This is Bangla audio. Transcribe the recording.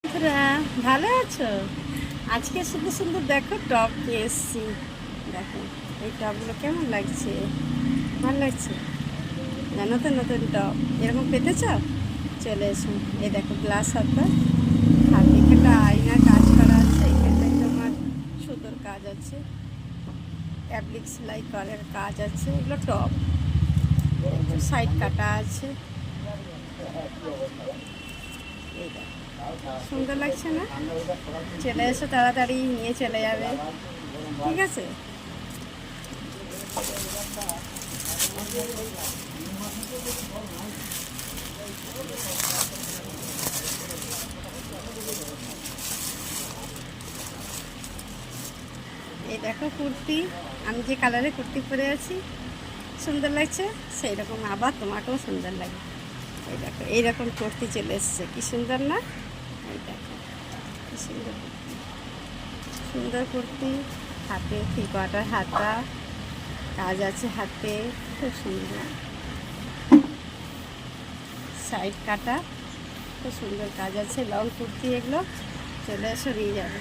বন্ধুরা, ভালো আছো? আজকে সুন্দর সুন্দর দেখো টপ নিয়ে এসছি। দেখো এই টপগুলো কেমন লাগছে, ভালো লাগছে? জানো তো নতুন টপ এরকম পেতে চাও? চলে এসো। এই দেখো গ্লাস হাতা, হাতে একটা আয়না কাজ করা আছে, এখানটায় তোমার সুতোর কাজ আছে, অ্যাপ্লিক সেলাই করার কাজ আছে। এগুলো টপ, সাইড কাটা আছে। এই দেখো সুন্দর লাগছে না? চলে এসো, তাড়াতাড়ি নিয়ে চলে যাবে, ঠিক আছে? এই দেখো কুর্তি, আমি যে কালারে কুর্তি পরে আছি সুন্দর লাগছে, সেই রকম আবার তোমাকেও সুন্দর লাগে। এই দেখো এইরকম কুর্তি চলে এসছে, কি সুন্দর না? এই দেখো কি সুন্দর কুর্তি, সুন্দর কুর্তি। হাতে থ্রি কোয়ার্টার হাতা কাজ আছে, হাতে খুব সুন্দর সাইড কাটা, খুব সুন্দর কাজ আছে। লং কুর্তি এগুলো, চলে এসো নিয়ে যাবে।